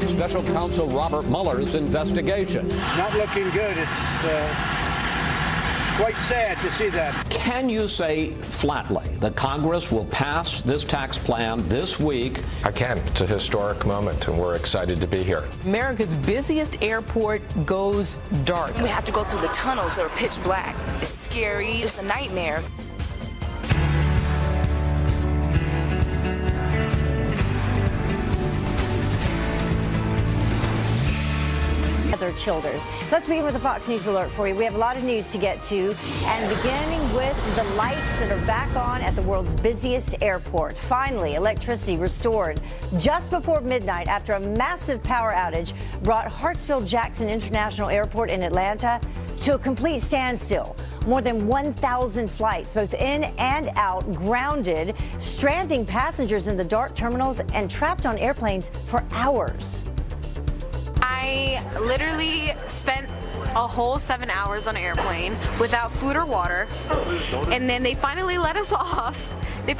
Special Counsel Robert Mueller's investigation. It's not looking good. It's quite sad to see that. Can you say flatly that Congress will pass this tax plan this week? I can. It's a historic moment, and we're excited to be here. America's busiest airport goes dark. We have to go through the tunnels that are pitch black. It's scary. It's a nightmare. Childers. Let's begin with the Fox News alert for you. We have a lot of news to get to, and beginning with the lights that are back on at the world's busiest airport. Finally, electricity restored just before midnight after a massive power outage brought Hartsfield-Jackson International Airport in Atlanta to a complete standstill. More than 1,000 flights, both in and out, grounded, stranding passengers in the dark terminals and trapped on airplanes for hours. I literally spent a whole 7 hours on an airplane without food or water, and then they finally let us off. And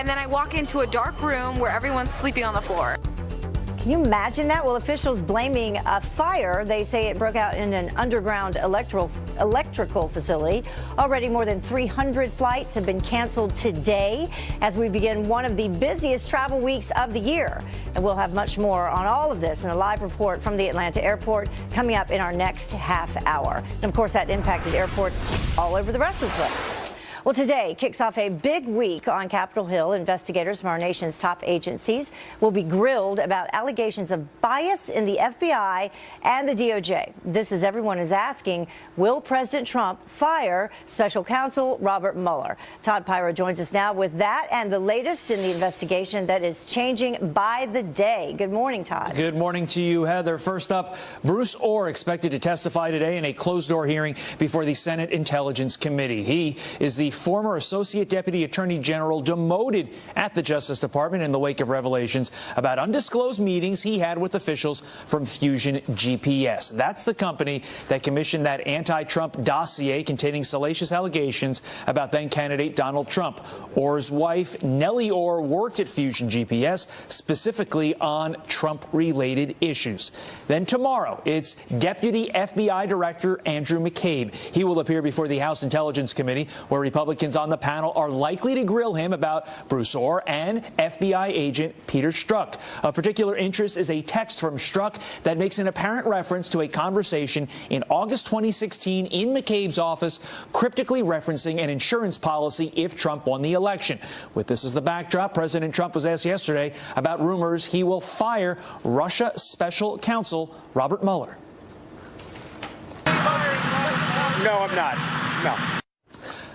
then I walk into a dark room where everyone's sleeping on the floor. Can you imagine that? Well, officials blaming a fire. They say it broke out in an underground electrical facility. Already more than 300 flights have been canceled today as we begin one of the busiest travel weeks of the year. And we'll have much more on all of this in a live report from the Atlanta airport coming up in our next half hour. And of course, that impacted airports all over the rest of the place. Well, today kicks off a big week on Capitol Hill. Investigators from our nation's top agencies will be grilled about allegations of bias in the FBI and the DOJ. This, as everyone is asking, will President Trump fire Special Counsel Robert Mueller? Todd Pirro joins us now with that and the latest in the investigation that is changing by the day. Good morning, Todd. Good morning to you, Heather. First up, Bruce Ohr expected to testify today in a closed-door hearing before the Senate Intelligence Committee. He is the former Associate Deputy Attorney General demoted at the Justice Department in the wake of revelations about undisclosed meetings he had with officials from Fusion GPS. That's the company that commissioned that anti-Trump dossier containing salacious allegations about then-candidate Donald Trump. Ohr's wife, Nellie Ohr, worked at Fusion GPS, specifically on Trump-related issues. Then tomorrow, it's Deputy FBI Director Andrew McCabe. He will appear before the House Intelligence Committee, where Republicans on the panel are likely to grill him about Bruce Ohr and FBI agent Peter Strzok. Of particular interest is a text from Strzok that makes an apparent reference to a conversation in August 2016 in McCabe's office, cryptically referencing an insurance policy if Trump won the election. With this as the backdrop, President Trump was asked yesterday about rumors he will fire Russia Special Counsel Robert Mueller. No, I'm not. No.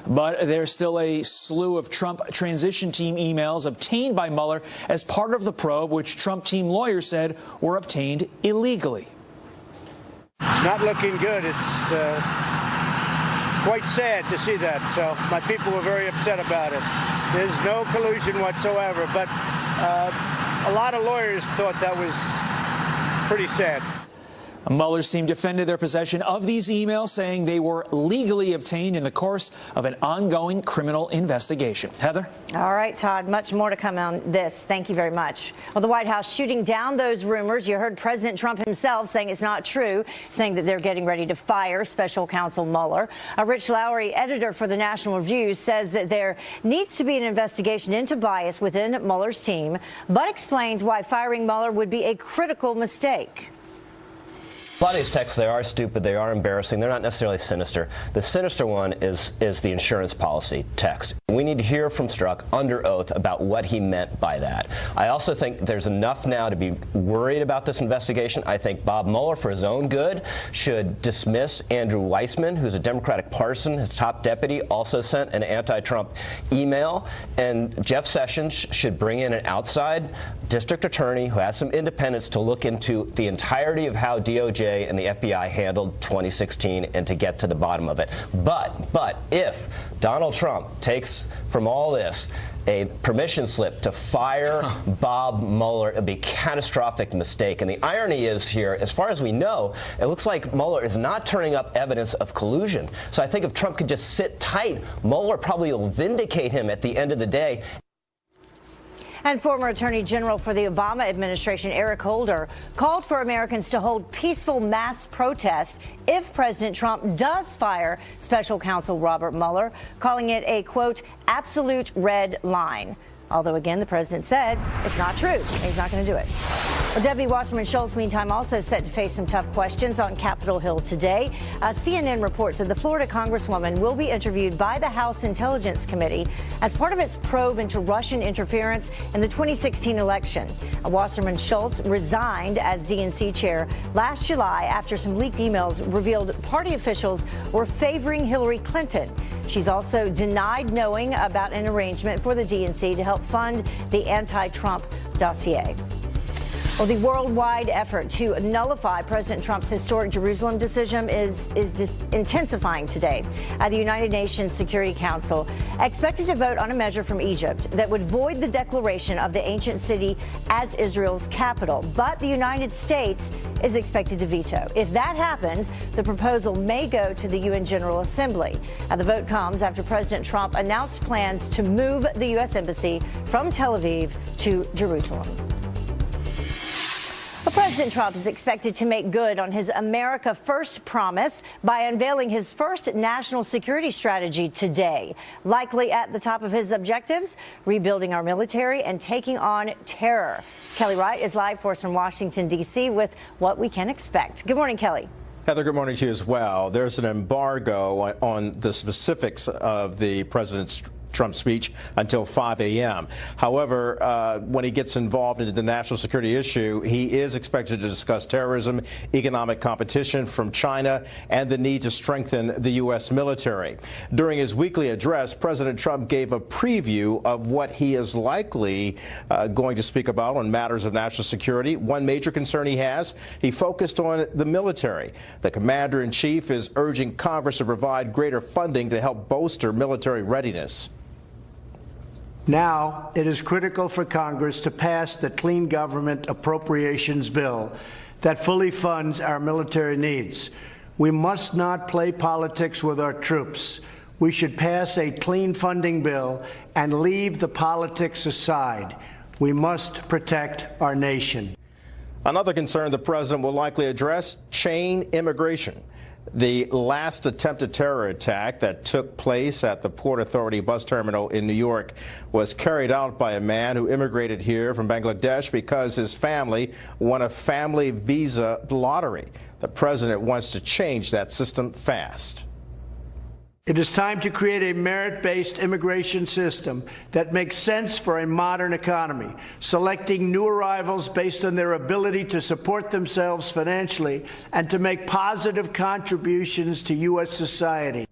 But there's still a slew of Trump transition team emails obtained by Mueller as part of the probe, which Trump team lawyers said were obtained illegally. It's not looking good. It's quite sad to see that. So my people were very upset about it. There's no collusion whatsoever, but a lot of lawyers thought that was pretty sad. Mueller's team defended their possession of these emails, saying they were legally obtained in the course of an ongoing criminal investigation. Heather? All right, Todd, much more to come on this. Thank you very much. Well, the White House shooting down those rumors. You heard President Trump himself saying it's not true, saying that they're getting ready to fire Special Counsel Mueller. Rich Lowry, editor for the National Review, says that there needs to be an investigation into bias within Mueller's team, but explains why firing Mueller would be a critical mistake. A lot of these texts, they are stupid, they are embarrassing, they're not necessarily sinister. The sinister one is the insurance policy text. We need to hear from Strzok under oath about what he meant by that. I also think there's enough now to be worried about this investigation. I think Bob Mueller, for his own good, should dismiss Andrew Weissman, who's a Democratic partisan. His top deputy also sent an anti-Trump email. And Jeff Sessions should bring in an outside district attorney who has some independence to look into the entirety of how DOJ and the FBI handled 2016 and to get to the bottom of it. But if Donald Trump takes from all this a permission slip to fire Bob Mueller, it'll be a catastrophic mistake. And the irony is here, as far as we know, it looks like Mueller is not turning up evidence of collusion. So I think if Trump could just sit tight, Mueller probably will vindicate him at the end of the day. And former Attorney General for the Obama administration, Eric Holder, called for Americans to hold peaceful mass protests if President Trump does fire special counsel Robert Mueller, calling it a, quote, absolute red line. Although, again, the president said it's not true. He's not going to do it. Well, Deputy Wasserman Schultz, meantime, also set to face some tough questions on Capitol Hill today. CNN reports that the Florida Congresswoman will be interviewed by the House Intelligence Committee as part of its probe into Russian interference in the 2016 election. Wasserman Schultz resigned as DNC chair last July after some leaked emails revealed party officials were favoring Hillary Clinton. She's also denied knowing about an arrangement for the DNC to help fund the anti-Trump dossier. Well, the worldwide effort to nullify President Trump's historic Jerusalem decision is intensifying today. The United Nations Security Council expected to vote on a measure from Egypt that would void the declaration of the ancient city as Israel's capital. But the United States is expected to veto. If that happens, the proposal may go to the UN General Assembly. The vote comes after President Trump announced plans to move the U.S. Embassy from Tel Aviv to Jerusalem. President Trump is expected to make good on his America First promise by unveiling his first national security strategy today. Likely at the top of his objectives, rebuilding our military and taking on terror. Kelly Wright is live for us from Washington, D.C. with what we can expect. Good morning, Kelly. Heather, good morning to you as well. There's an embargo on the specifics of the president's Trump speech until 5 a.m. However, when he gets involved into the national security issue, he is expected to discuss terrorism, economic competition from China, and the need to strengthen the U.S. military. During his weekly address, President Trump gave a preview of what he is likely going to speak about on matters of national security. One major concern he focused on the military. The commander-in-chief is urging Congress to provide greater funding to help bolster military readiness. Now, it is critical for Congress to pass the Clean Government Appropriations Bill that fully funds our military needs. We must not play politics with our troops. We should pass a clean funding bill and leave the politics aside. We must protect our nation. Another concern the president will likely address: chain immigration. The last attempted terror attack that took place at the Port Authority bus terminal in New York was carried out by a man who immigrated here from Bangladesh because his family won a family visa lottery. The president wants to change that system fast. It is time to create a merit-based immigration system that makes sense for a modern economy, selecting new arrivals based on their ability to support themselves financially and to make positive contributions to U.S. society.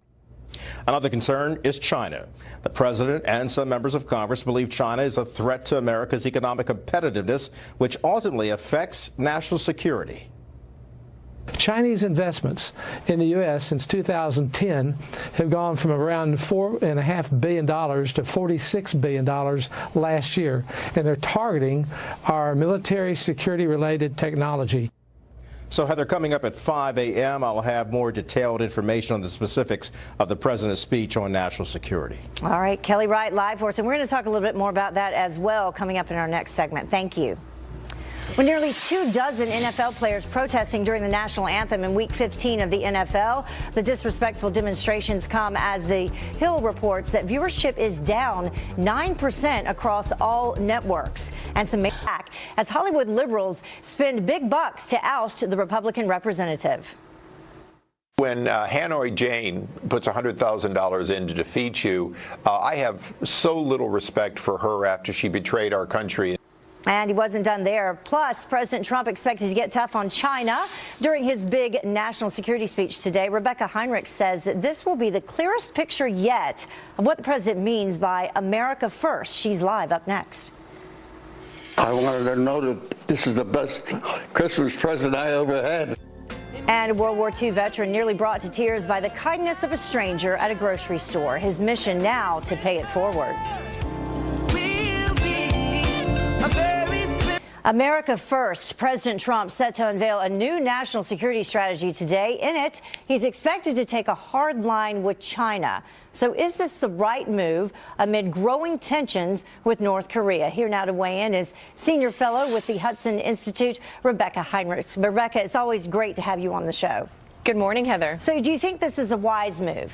Another concern is China. The president and some members of Congress believe China is a threat to America's economic competitiveness, which ultimately affects national security. Chinese investments in the U.S. since 2010 have gone from around $4.5 billion to $46 billion last year, and they're targeting our military security-related technology. So, Heather, coming up at 5 a.m., I'll have more detailed information on the specifics of the president's speech on national security. All right, Kelly Wright live for us, and we're going to talk a little bit more about that as well coming up in our next segment. Thank you. With nearly 24 NFL players protesting during the national anthem in Week 15 of the NFL, the disrespectful demonstrations come as the Hill reports that viewership is down 9% across all networks. And some back as Hollywood liberals spend big bucks to oust the Republican representative. When Hannity Jane puts $100,000 in to defeat you, I have so little respect for her after she betrayed our country. And he wasn't done there. Plus, President Trump expected to get tough on China during his big national security speech today. Rebecca Heinrich says that this will be the clearest picture yet of what the president means by America First. She's live up next. I wanted to know that this is the best Christmas present I ever had. And a World War II veteran nearly brought to tears by the kindness of a stranger at a grocery store. His mission now to pay it forward. America first. President Trump set to unveil a new national security strategy today. In it, he's expected to take a hard line with China. So is this the right move amid growing tensions with North Korea? Here now to weigh in is senior fellow with the Hudson Institute, Rebecca Heinrich. Rebecca, it's always great to have you on the show. Good morning, Heather. So do you think this is a wise move?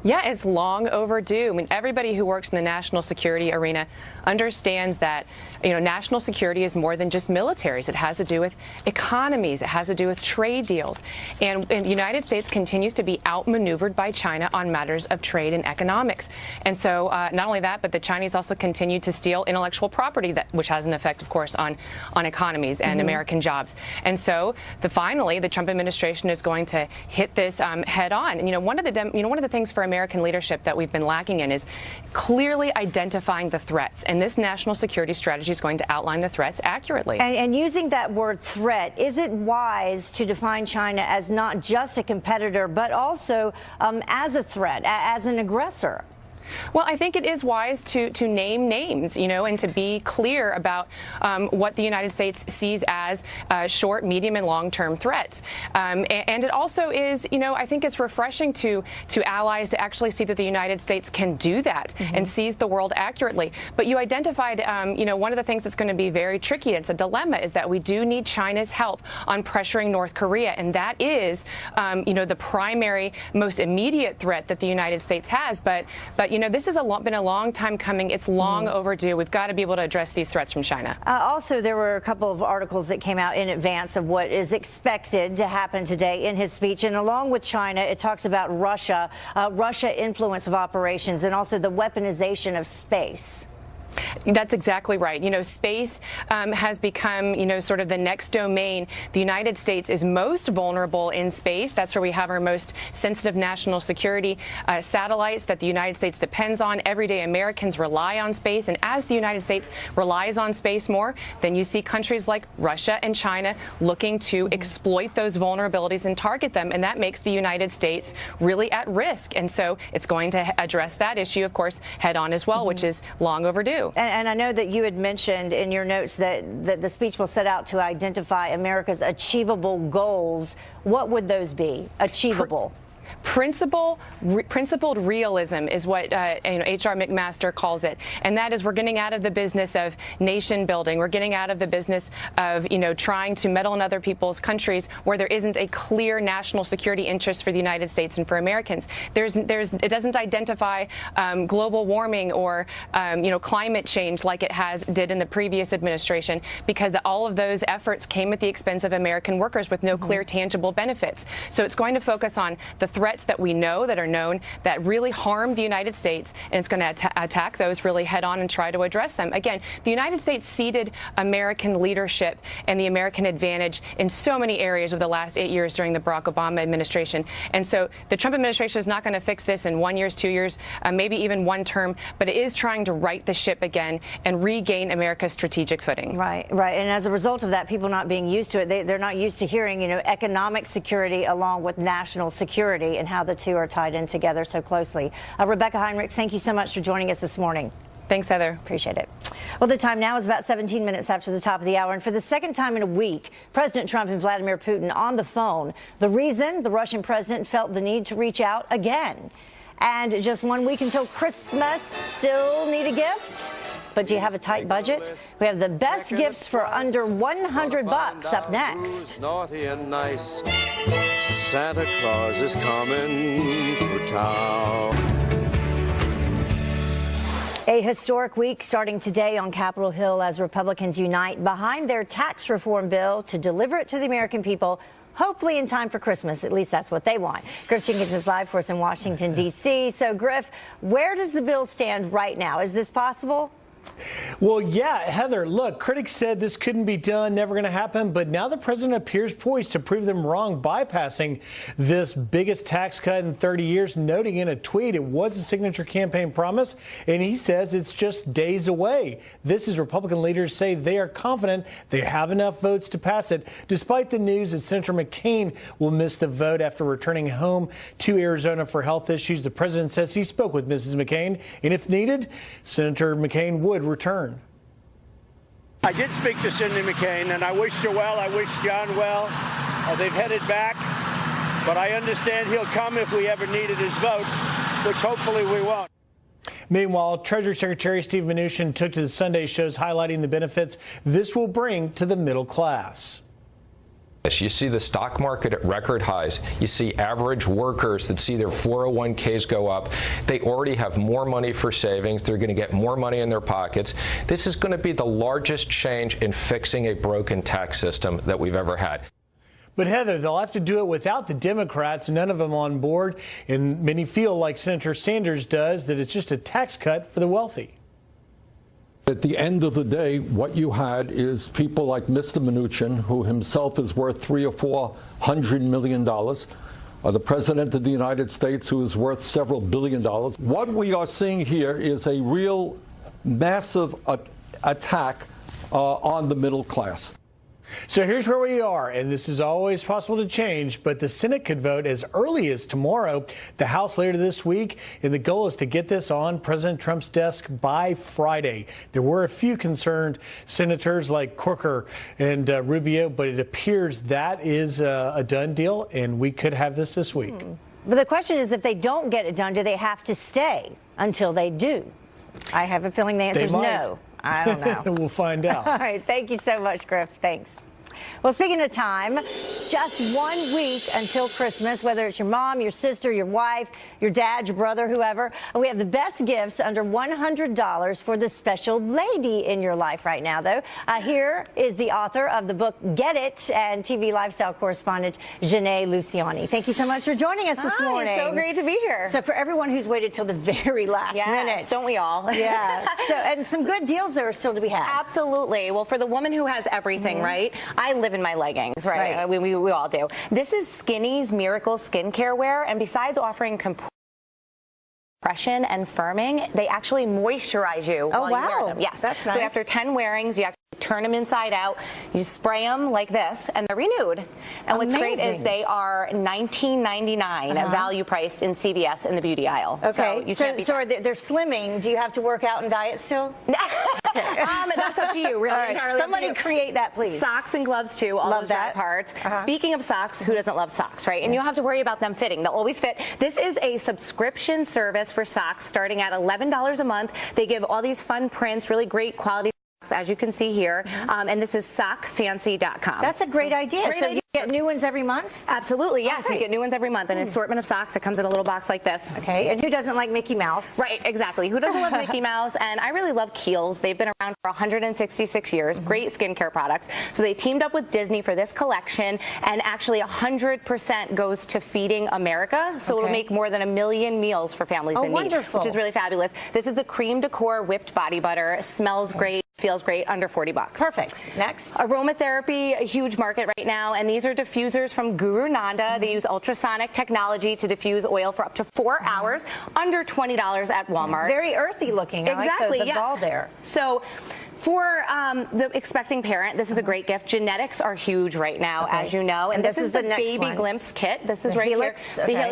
Yeah, it's long overdue. I mean, everybody who works in the national security arena understands that, national security is more than just militaries. It has to do with economies. It has to do with trade deals. And the United States continues to be outmaneuvered by China on matters of trade and economics. And so not only that, but the Chinese also continue to steal intellectual property, which has an effect, of course, on economies and American jobs. And so finally, the Trump administration is going to hit this head on. And, one of the things for American leadership that we've been lacking in is clearly identifying the threats. And this national security strategy is going to outline the threats accurately. And using that word threat, is it wise to define China as not just a competitor, but also as a threat, as an aggressor? Well, I think it is wise to name names, and to be clear about what the United States sees as short, medium, and long-term threats. And it also is, I think it's refreshing to allies to actually see that the United States can do that and sees the world accurately. But you identified, one of the things that's going to be very tricky, it's a dilemma, is that we do need China's help on pressuring North Korea. And that is, the primary, most immediate threat that the United States has. But this has been a long time coming. It's long overdue. We've got to be able to address these threats from China. Also, there were a couple of articles that came out in advance of what is expected to happen today in his speech. And along with China, it talks about Russia influence of operations, and also the weaponization of space. That's exactly right. Space has become, sort of the next domain. The United States is most vulnerable in space. That's where we have our most sensitive national security satellites that the United States depends on. Everyday Americans rely on space. And as the United States relies on space more, then you see countries like Russia and China looking to exploit those vulnerabilities and target them. And that makes the United States really at risk. And so it's going to address that issue, of course, head on as well, which is long overdue. And I know that you had mentioned in your notes that the speech will set out to identify America's achievable goals. What would those be? Achievable? Principled realism is what H.R. McMaster calls it, and that is we're getting out of the business of nation building. We're getting out of the business of trying to meddle in other people's countries where there isn't a clear national security interest for the United States and for Americans. It doesn't identify global warming or climate change like it did in the previous administration, because all of those efforts came at the expense of American workers with no clear tangible benefits. So it's going to focus on the threats that we know, that are known, that really harm the United States, and it's going to attack those really head on and try to address them. Again, the United States ceded American leadership and the American advantage in so many areas over the last 8 years during the Barack Obama administration. And so the Trump administration is not going to fix this in 1 year, 2 years, maybe even one term, but it is trying to right the ship again and regain America's strategic footing. Right. And as a result of that, people not being used to it, they're not used to hearing, economic security along with national security, and how the two are tied in together so closely. Rebecca Heinrich, thank you so much for joining us this morning. Thanks, Heather. Appreciate it. Well, the time now is about 17 minutes after the top of the hour. And for the second time in a week, President Trump and Vladimir Putin on the phone. The reason? The Russian president felt the need to reach out again. And just 1 week until Christmas, still need a gift? But do you have a tight budget? We have the best gifts for under $100 up next. Naughty and nice. Santa Claus is coming to town. A historic week starting today on Capitol Hill as Republicans unite behind their tax reform bill to deliver it to the American people, hopefully in time for Christmas. At least that's what they want. Griff Jenkins is live for us in Washington, D.C. So, Griff, where does the bill stand right now? Is this possible? Well, yeah, Heather, look, critics said this couldn't be done, never going to happen. But now the president appears poised to prove them wrong, bypassing this biggest tax cut in 30 years, noting in a tweet it was a signature campaign promise. And he says it's just days away. This is Republican leaders say they are confident they have enough votes to pass it, despite the news that Senator McCain will miss the vote after returning home to Arizona for health issues. The president says he spoke with Mrs. McCain, and if needed, Senator McCain would return. I did speak to Cindy McCain, and I wished her well. I wish John well. They've headed back, but I understand he'll come if we ever needed his vote, which hopefully we won't. Meanwhile, Treasury Secretary Steve Mnuchin took to the Sunday shows highlighting the benefits this will bring to the middle class. You see the stock market at record highs. You see average workers that see their 401ks go up. They already have more money for savings. They're going to get more money in their pockets. This is going to be the largest change in fixing a broken tax system that we've ever had. But Heather, they'll have to do it without the Democrats, none of them on board. And many feel like Senator Sanders does, that it's just a tax cut for the wealthy. At the end of the day, what you had is people like Mr. Mnuchin, who himself is worth $300 or $400 million, the President of the United States, who is worth several $billions. What we are seeing here is a real massive attack on the middle class. So here's where we are, and this is always possible to change, but the Senate could vote as early as tomorrow, the House later this week, and the goal is to get this on President Trump's desk by Friday. There were a few concerned senators like Corker and Rubio, but it appears that is a done deal, and we could have this week. But the question is, if they don't get it done, do they have to stay until they do? I have a feeling the answer is no. I don't know. We'll find out. All right. Thank you so much, Griff. Thanks. Well, speaking of time, just 1 week until Christmas, whether it's your mom, your sister, your wife, your dad, your brother, whoever, we have the best gifts under $100 for the special lady in your life right now, though. Here is the author of the book Get It and TV lifestyle correspondent Jeanine Luciani. Thank you so much for joining us this morning. It's so great to be here. So for everyone who's waited till the very last minute. Don't we all? Yeah. So, and some good deals are still to be had. Absolutely. Well, for the woman who has everything, right? I live in my leggings, right? We all do. This is Skinny's Miracle Skincare Wear, and besides offering compression and firming, they actually moisturize you while you wear them. Yes, that's nice. So after 10 wearings, you actually turn them inside out, you spray them like this, and they're renewed. And what's great is they are $19.99 value priced in CVS in the beauty aisle. Okay, so they're slimming. Do you have to work out and diet still? That's up to you, really. Right. Somebody create that, please. Socks and gloves, too. All those dry parts. Speaking of socks, who doesn't love socks, right? And you don't have to worry about them fitting. They'll always fit. This is a subscription service for socks starting at $11 a month. They give all these fun prints, really great quality, as you can see here, and this is sockfancy.com. That's a great idea. So you get new ones every month? Absolutely, yes. You get new ones every month. An assortment of socks. It comes in a little box like this. Okay, and who doesn't like Mickey Mouse? Right, exactly. Who doesn't love Mickey Mouse? And I really love Kiehl's. They've been around for 166 years. Great skincare products. So they teamed up with Disney for this collection, and actually 100% goes to feeding America. So it'll make more than 1 million meals for families in need, which is really fabulous. This is the cream decor whipped body butter. It smells great. Feels great, under $40. Perfect. Next. Aromatherapy, a huge market right now, and these are diffusers from Guru Nanda. They use ultrasonic technology to diffuse oil for up to 4 hours, under $20 at Walmart. Very earthy looking. Exactly. I like the ball there. So, for the expecting parent, this is a great gift. Genetics are huge right now, as you know. And this is the baby glimpse kit. This is right here.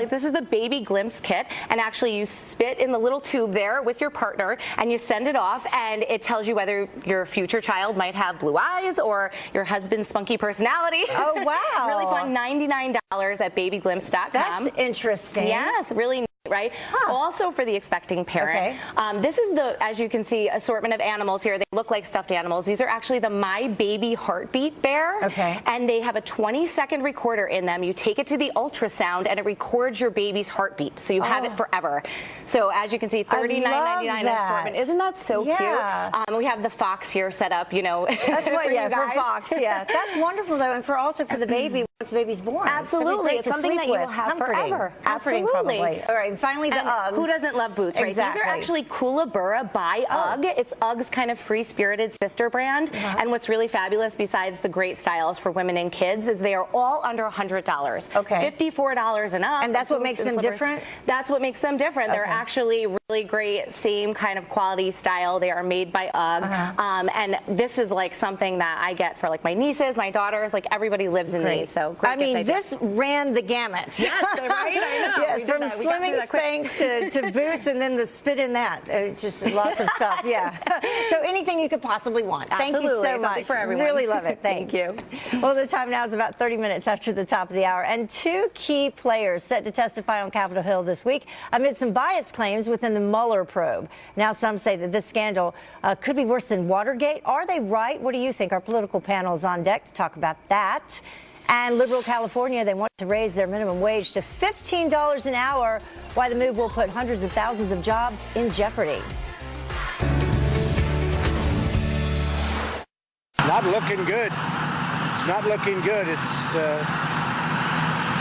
This is the baby glimpse kit. And actually, you spit in the little tube there with your partner, and you send it off, and it tells you whether your future child might have blue eyes or your husband's spunky personality. Oh, wow. Really fun. $99 at babyglimpse.com. That's interesting. Yes, really neat, right? Also for the expecting parent, this is the, as you can see, assortment of animals here. They look like stuffed animals. These are actually the My Baby Heartbeat bear. And they have a 20-second recorder in them. You take it to the ultrasound, and it records your baby's heartbeat. So you have it forever. So as you can see, $39.99 assortment. Isn't that so cute? We have the Fox here set up, you know. That's what, for you guys. for Fox, That's wonderful, though, and for also for the baby once the baby's born. Absolutely. It's something that you will have forever. Comforting, Absolutely. probably. All right, and finally the Uggs. Who doesn't love boots, right? Exactly. These are actually Kookaburra by UGG. It's UGG's kind of free-spirited sister brand. And what's really fabulous, besides the great styles for women and kids, is they are all under $100. Okay. $54 and up. And that's what makes them different? That's what makes them different. They're actually really great, same kind of quality style. They are made by UGG. And this is like something that I get for like my nieces, my daughters, like everybody lives in these. So great. I mean, this ran the gamut. Yes, right? I know. Yes, from slimming Spanx to boots, and then the spit in that. It's just lots of stuff. Yeah. So anything you could possibly want. Absolutely. Thank you so Something much. for everyone. Really love it. Thank you. Well, the time now is about 30 minutes after the top of the hour, and two key players set to testify on Capitol Hill this week amid some bias claims within the Mueller probe. Now some say that this scandal could be worse than Watergate. Are they right? What do you think? Our political panel is on deck to talk about that. And liberal California, they want to raise their minimum wage to $15 an hour. Why the move will put hundreds of thousands of jobs in jeopardy. Not looking good. It's not looking good. It's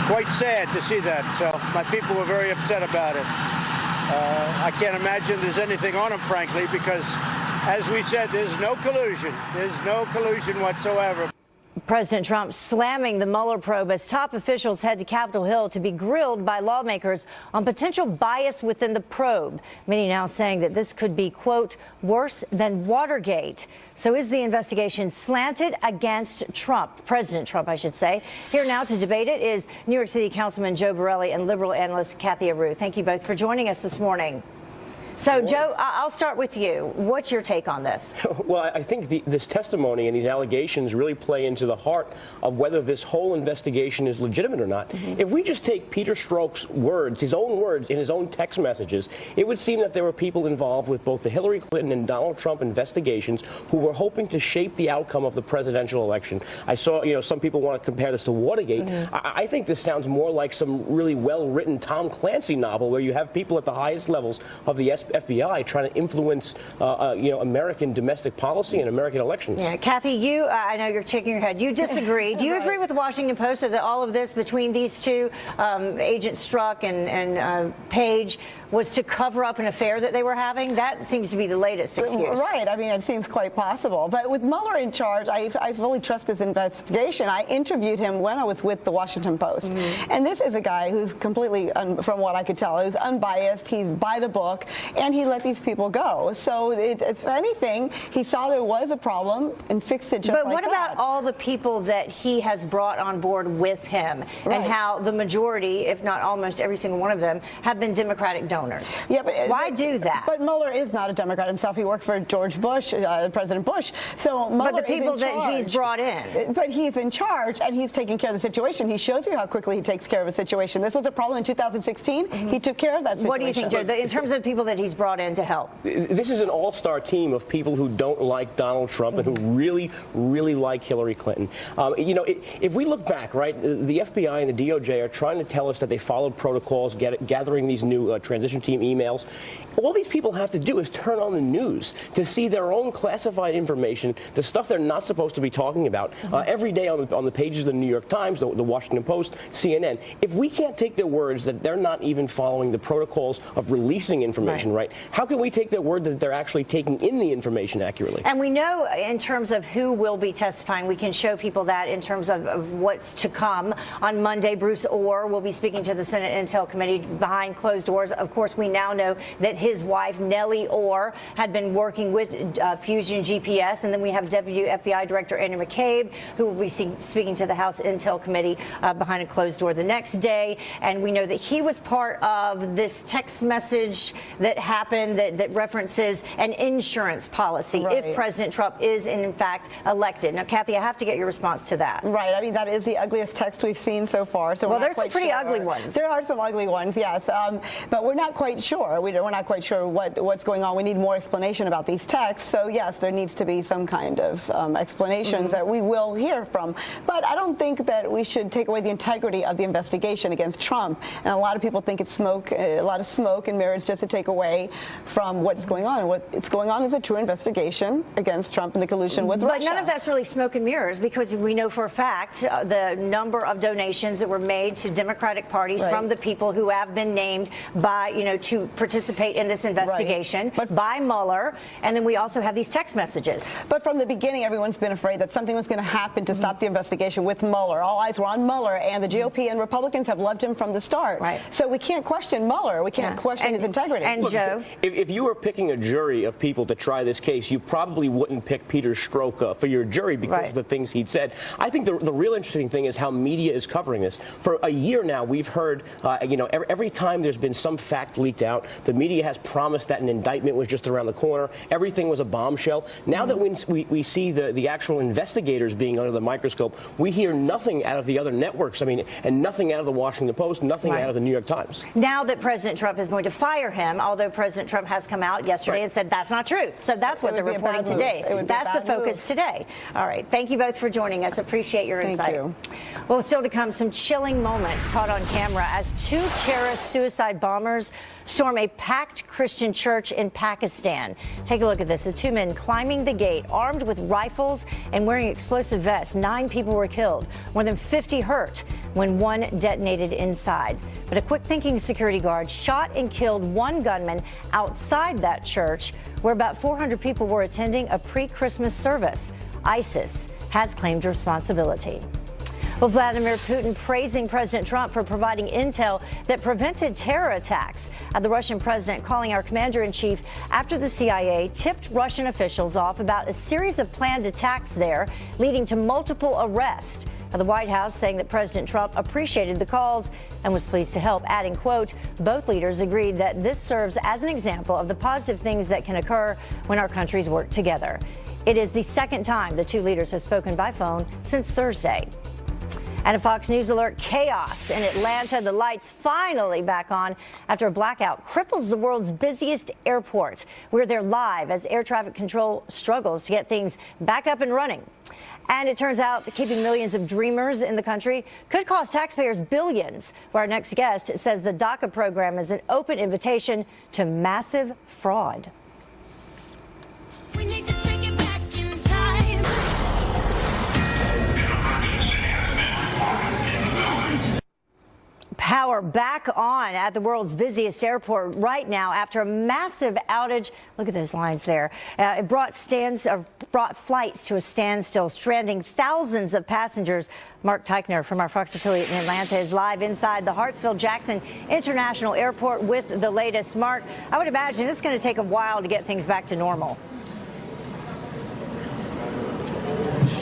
quite sad to see that. So my people were very upset about it. I can't imagine there's anything on them, frankly, because, as we said, there's no collusion. There's no collusion whatsoever. President Trump slamming the Mueller probe as top officials head to Capitol Hill to be grilled by lawmakers on potential bias within the probe. Many now saying that this could be, quote, worse than Watergate. So is the investigation slanted against Trump, President Trump, I should say? Here now to debate it is New York City Councilman Joe Borelli and liberal analyst Kathy Aru. Thank you both for joining us this morning. So, Joe, I'll start with you. What's your take on this? Well, I think this testimony and these allegations really play into the heart of whether this whole investigation is legitimate or not. If we just take Peter Strzok's words, his own words in his own text messages, it would seem that there were people involved with both the Hillary Clinton and Donald Trump investigations who were hoping to shape the outcome of the presidential election. I saw, some people want to compare this to Watergate. I think this sounds more like some really well-written Tom Clancy novel where you have people at the highest levels of the FBI trying to influence, American domestic policy and American elections. Yeah, Kathy, I know you're shaking your head. You disagree. Do you agree with the Washington Post that all of this between these two, Agent Strzok and Page, was to cover up an affair that they were having? That seems to be the latest excuse. Right. I mean, it seems quite possible. But with Mueller in charge, I fully trust his investigation. I interviewed him when I was with the Washington Post. And this is a guy who's completely, from what I could tell, is unbiased. He's by the book. And he let these people go. So, if anything, he saw there was a problem and fixed it just like that. But what about all the people that he has brought on board with him and how the majority, if not almost every single one of them, have been Democratic donors? Yeah, but why do that? But Mueller is not a Democrat himself. He worked for George Bush, President Bush. So Mueller but the people that he's brought in. But he's in charge, and he's taking care of the situation. He shows you how quickly he takes care of a situation. This was a problem in 2016. He took care of that situation. What do you think, Joe, in terms of the people that he's brought in to help? This is an all-star team of people who don't like Donald Trump and who really, really like Hillary Clinton. If we look back, right, the FBI and the DOJ are trying to tell us that they followed protocols, gathering these new transition team emails. All these people have to do is turn on the news to see their own classified information, the stuff they're not supposed to be talking about, every day on the pages of the New York Times, the Washington Post, CNN. If we can't take their words that they're not even following the protocols of releasing information right, how can we take their word that they're actually taking in the information accurately? And we know in terms of who will be testifying, we can show people that in terms of what's to come. On Monday, Bruce Orr will be speaking to the Senate Intel Committee behind closed doors. Of course, we now know that his wife, Nellie Orr, had been working with Fusion GPS. And then we have Deputy FBI Director Andrew McCabe, who will be speaking to the House Intel Committee behind a closed door the next day. And we know that he was part of this text message that happened that references an insurance policy if President Trump is in fact elected. Now, Kathy, I have to get your response to that. Right. I mean, that is the ugliest text we've seen so far. So well, there's some pretty ugly ones. There are some ugly ones, yes. But we're not quite sure. We're not quite sure what's going on. We need more explanation about these texts. So, yes, there needs to be some kind of explanations that we will hear from. But I don't think that we should take away the integrity of the investigation against Trump. And a lot of people think it's a lot of smoke and mirrors just to take away from what's going on. And what's going on is a true investigation against Trump and the collusion with Russia. But none of that's really smoke and mirrors, because we know for a fact the number of donations that were made to Democratic parties from the people who have been named by, to participate in this investigation by Mueller. And then we also have these text messages. But from the beginning, everyone's been afraid that something was going to happen to stop the investigation with Mueller. All eyes were on Mueller, and the GOP and Republicans have loved him from the start. So we can't question Mueller. We can't question his integrity. And look, Joe. If you were picking a jury of people to try this case, you probably wouldn't pick Peter Strzok for your jury because of the things he'd said. I think the real interesting thing is how media is covering this. For a year now, we've heard, every time there's been some fact leaked out, the media has promised that an indictment was just around the corner. Everything was a bombshell. Now that we see the actual investigators being under the microscope, we hear nothing out of the other networks. I mean, and nothing out of the Washington Post, nothing out of the New York Times. Now that President Trump is going to fire him, although President Trump has come out yesterday and said that's not true. So that's what they're reporting today. That's the focus today. All right. Thank you both for joining us. Appreciate your insight. Thank you. Well, still to come, some chilling moments caught on camera as two terrorist suicide bombers storm a packed Christian church in Pakistan. Take a look at this. The two men climbing the gate, armed with rifles and wearing explosive vests. 9 people were killed, more than 50 hurt when one detonated inside. But a quick-thinking security guard shot and killed one gunman outside that church where about 400 people were attending a pre-Christmas service. ISIS has claimed responsibility. Well, Vladimir Putin praising President Trump for providing intel that prevented terror attacks. The Russian president calling our commander-in-chief after the CIA tipped Russian officials off about a series of planned attacks there, leading to multiple arrests. The White House saying that President Trump appreciated the calls and was pleased to help, adding, quote, both leaders agreed that this serves as an example of the positive things that can occur when our countries work together. It is the second time the two leaders have spoken by phone since Thursday. And a Fox News alert, chaos in Atlanta. The lights finally back on after a blackout cripples the world's busiest airport. We're there live as air traffic control struggles to get things back up and running. And it turns out keeping millions of dreamers in the country could cost taxpayers billions. Where our next guest says the DACA program is an open invitation to massive fraud. We need to take it back in time. Power back on at the world's busiest airport right now after a massive outage. Look at those lines there. It brought flights to a standstill, stranding thousands of passengers. Mark Teichner from our Fox affiliate in Atlanta is live inside the Hartsfield-Jackson International Airport with the latest. Mark, I would imagine it's going to take a while to get things back to normal.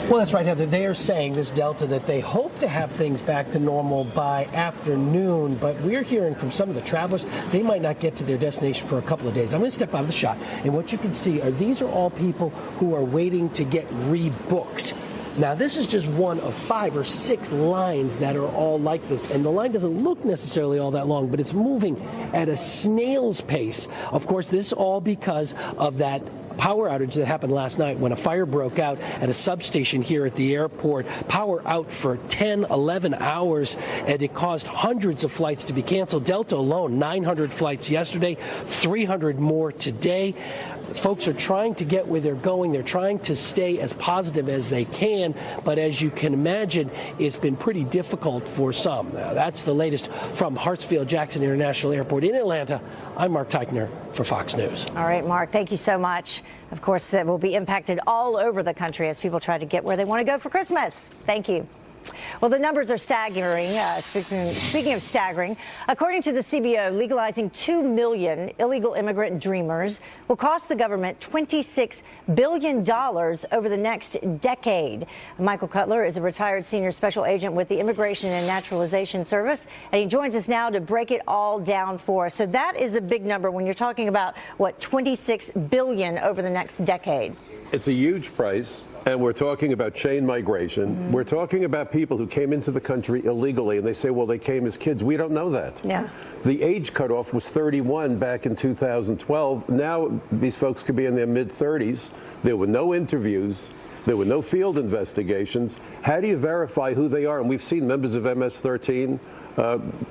Well, that's right, Heather. They are saying, this Delta, that they hope to have things back to normal by afternoon, but we're hearing from some of the travelers they might not get to their destination for a couple of days. I'm going to step out of the shot, and what you can see are these are all people who are waiting to get rebooked. Now, this is just one of 5 or 6 lines that are all like this, and the line doesn't look necessarily all that long, but it's moving at a snail's pace. Of course, this all because of that power outage that happened last night when a fire broke out at a substation here at the airport. Power out for 10, 11 hours, and it caused hundreds of flights to be canceled. Delta alone, 900 flights yesterday, 300 more today. Folks are trying to get where they're going. They're trying to stay as positive as they can, but as you can imagine, it's been pretty difficult for some. That's the latest from Hartsfield-Jackson International Airport in Atlanta. I'm Mark Teichner for Fox News. All right, Mark, thank you so much. Of course, that will be impacted all over the country as people try to get where they want to go for Christmas. Thank you. Well, the numbers are staggering. Speaking of staggering, according to the CBO, legalizing 2 million illegal immigrant dreamers will cost the government $26 billion over the next decade. Michael Cutler is a retired senior special agent with the Immigration and Naturalization Service, and he joins us now to break it all down for us. So that is a big number when you're talking about, what, $26 billion over the next decade. It's a huge price. And we're talking about chain migration. Mm-hmm. We're talking about people who came into the country illegally, and they say, well, they came as kids. We don't know that. Yeah. The age cutoff was 31 back in 2012. Now these folks could be in their mid-30s. There were no interviews. There were no field investigations. How do you verify who they are? And we've seen members of MS-13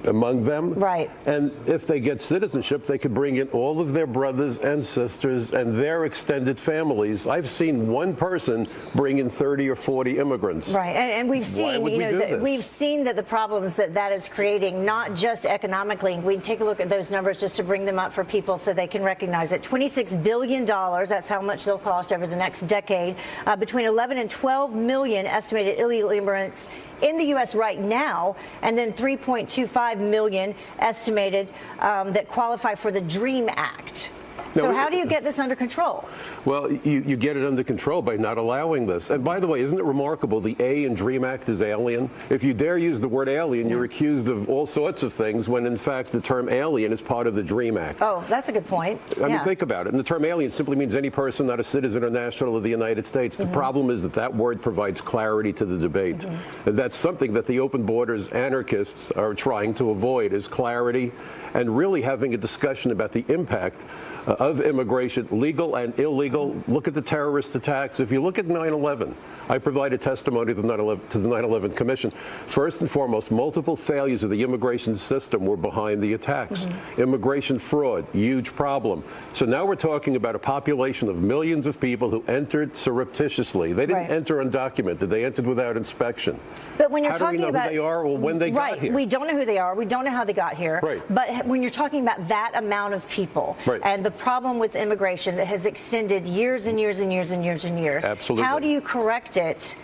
among them. Right. And if they get citizenship, they could bring in all of their brothers and sisters and their extended families. I've seen one person bring in 30 or 40 immigrants. Right. And we've seen, we've seen that the problems that is creating, not just economically. We take a look at those numbers just to bring them up for people so they can recognize it. $26 billion. That's how much they'll cost over the next decade. Between 11 and 12 million estimated illegal immigrants in the U.S. right now, and then 3.5 1.25 million estimated that qualify for the DREAM Act. So how do you get this under control? Well, you get it under control by not allowing this. And by the way, isn't it remarkable the A in DREAM Act is alien? If you dare use the word alien, you're accused of all sorts of things when, in fact, the term alien is part of the DREAM Act. Oh, that's a good point. I mean, think about it. And the term alien simply means any person not a citizen or national of the United States. The problem is that that word provides clarity to the debate. And that's something that the open borders anarchists are trying to avoid, is clarity and really having a discussion about the impact of immigration, legal and illegal. Look at the terrorist attacks. If you look at 9/11, I provided testimony to the 9/11 Commission. First and foremost, multiple failures of the immigration system were behind the attacks. Immigration fraud, huge problem. So now we're talking about a population of millions of people who entered surreptitiously. They didn't enter undocumented. They entered without inspection. But when you're how talking do we know about who they are or when they got here? We don't know who they are. We don't know how they got here. Right. But when you're talking about that amount of people and the problem with immigration that has extended years and years and years and years and years, absolutely. How do you correct it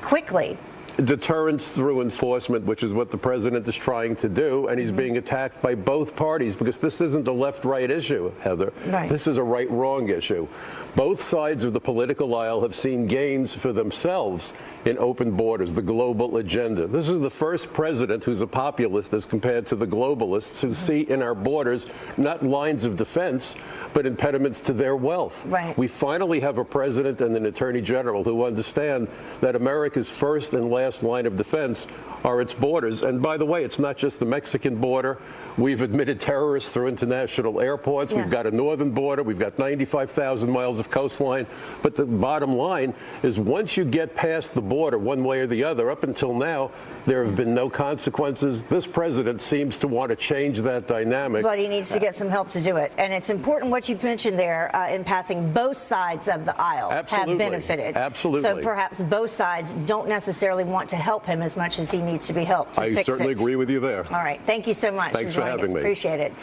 quickly? Deterrence through enforcement, which is what the president is trying to do, and he's being attacked by both parties because this isn't a left-right issue, Heather. This is a right-wrong issue. Both sides of the political aisle have seen gains for themselves in open borders, the global agenda. This is the first president who's a populist as compared to the globalists who see in our borders not lines of defense, but impediments to their wealth. We finally have a president and an attorney general who understand that America's first and last line of defense are its borders. And by the way, it's not just the Mexican border. We've admitted terrorists through international airports. We've got a northern border. We've got 95,000 miles of coastline. But the bottom line is once you get past the border one way or the other, up until now, there have been no consequences. This president seems to want to change that dynamic. But he needs to get some help to do it. And it's important what you mentioned there in passing. Both sides of the aisle have benefited. Absolutely. So perhaps both sides don't necessarily want to help him as much as he needs to be helped. I certainly agree with you there. All right. Thank you so much. Thanks for having me. Appreciate it.